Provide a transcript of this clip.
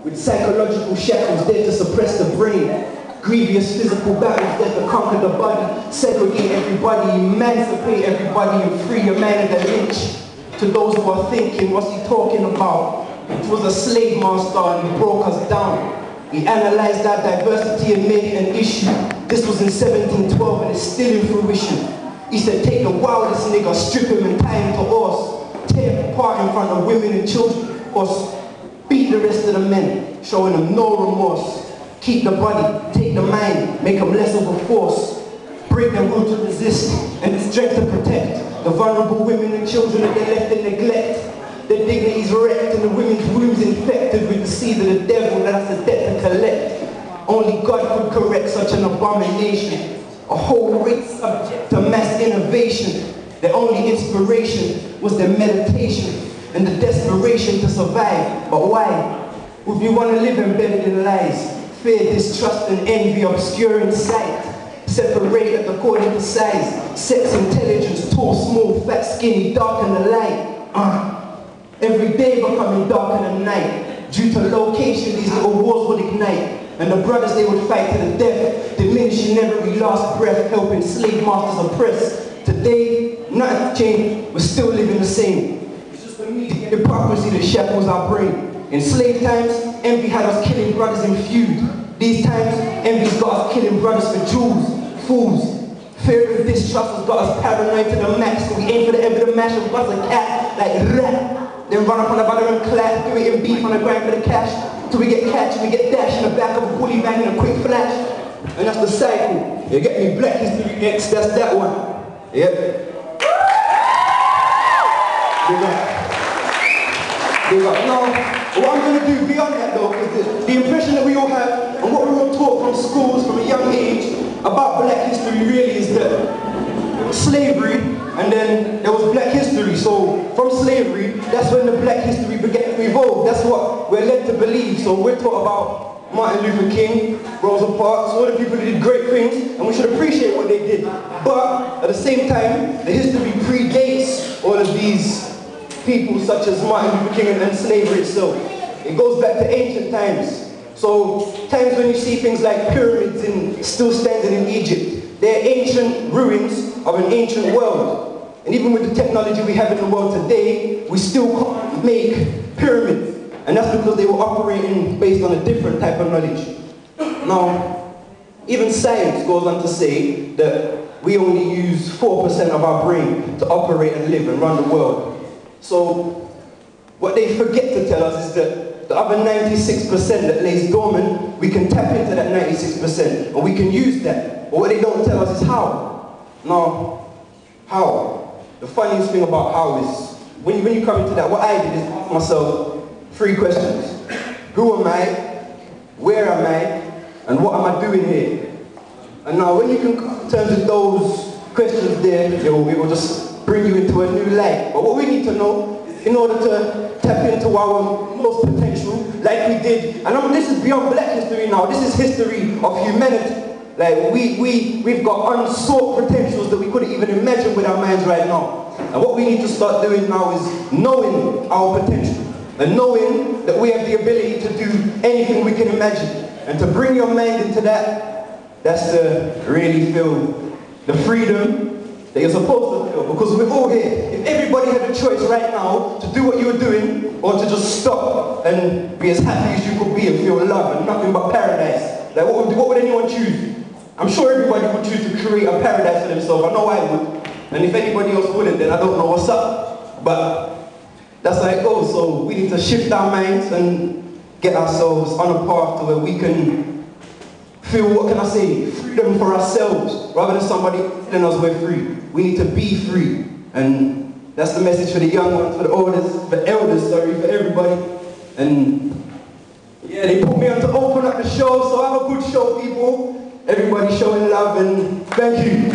with psychological shackles there to suppress the brain. Grievous physical battles there to conquer the body, segregate everybody, emancipate everybody, and free a man of the lynch. To those who are thinking, what's he talking about? It was a slave master and he broke us down. He analyzed our diversity and made it an issue. This was in 1712 and it's still in fruition. He said, take the wildest nigga, strip him and tie him to horse, tear him apart in front of women and children, or beat the rest of the men, showing them no remorse. Keep the body, take the mind, make them less of a force. Break their will to resist and the strength to protect the vulnerable women and children that they left in neglect. Their dignities wrecked and the women's wombs infected with the seed of the devil that's a debt to collect. Only God could correct such an abomination. A whole race subject to mass innovation. Their only inspiration was their meditation and the desperation to survive. But why? Would we want to live embedded in lies? Fear, distrust and envy obscuring sight. Separated according to size. Sex, intelligence, tall, small, fat, skinny, dark and the light. Every day becoming darker than night. Due to location, these little wars would ignite. And the brothers, they would fight to the death, diminishing every last breath, helping slave masters oppress. Today, nothing changed, we're still living the same. It's just the media hypocrisy that shackles our brain. In slave times, envy had us killing brothers in feud. These times, envy's got us killing brothers for jewels, fools. Fear and distrust has got us paranoid to the max, so we aim for the end of the mash and bust a cat like rat. Then run up on the bottom and clap, do it in beef on the grind for the cash. Till we get catch and we get dashed in the back of a bully van in a quick flash. And that's the cycle. You get me? Black History X, that's that one. Yep. Big up. Now, what I'm going to do beyond that though, is the impression that we all have and what we were taught from schools from a young age about black history really is that it was slavery and then there was black history. So from slavery, that's when the black history began to evolve. That's what we're led to believe. So we're taught about Martin Luther King, Rosa Parks, all the people that did great things, and we should appreciate what they did. But at the same time, the history predates all of these people such as Martin Luther King and slavery itself. It goes back to ancient times. So times when you see things like pyramids still standing in Egypt, they're ancient ruins of an ancient world. And even with the technology we have in the world today, we still can't make pyramids. And that's because they were operating based on a different type of knowledge. Now, even science goes on to say that we only use 4% of our brain to operate and live and run the world. So, what they forget to tell us is that the other 96% that lays dormant, we can tap into that 96% and we can use that. But what they don't tell us is how. Now, how? The funniest thing about how is, when you come into that, what I did is ask myself 3 questions. Who am I? Where am I? And what am I doing here? And now when you can come to terms with those questions there, it will just bring you into a new light. But what we need to know is in order to tap into our most potential, like we did, and this is beyond black history now, this is history of humanity. Like we've got unsought potentials that we couldn't even imagine with our minds right now. And what we need to start doing now is knowing our potential. And knowing that we have the ability to do anything we can imagine. And to bring your mind into that, that's to really feel the freedom that you're supposed to feel. Because we're all here. If everybody had a choice right now to do what you were doing, or to just stop and be as happy as you could be and feel love and nothing but paradise, like what would anyone choose? I'm sure everybody would choose to create a paradise for themselves. I know I would. And if anybody else wouldn't, then I don't know what's up. But that's how it goes. So we need to shift our minds and get ourselves on a path to where we can feel, what can I say, freedom for ourselves, rather than somebody telling us we're free. We need to be free. And that's the message for the young ones, for the elders, for everybody. And yeah, they put me on to open up the show, so have a good show, people. Everybody showing love, and thank you.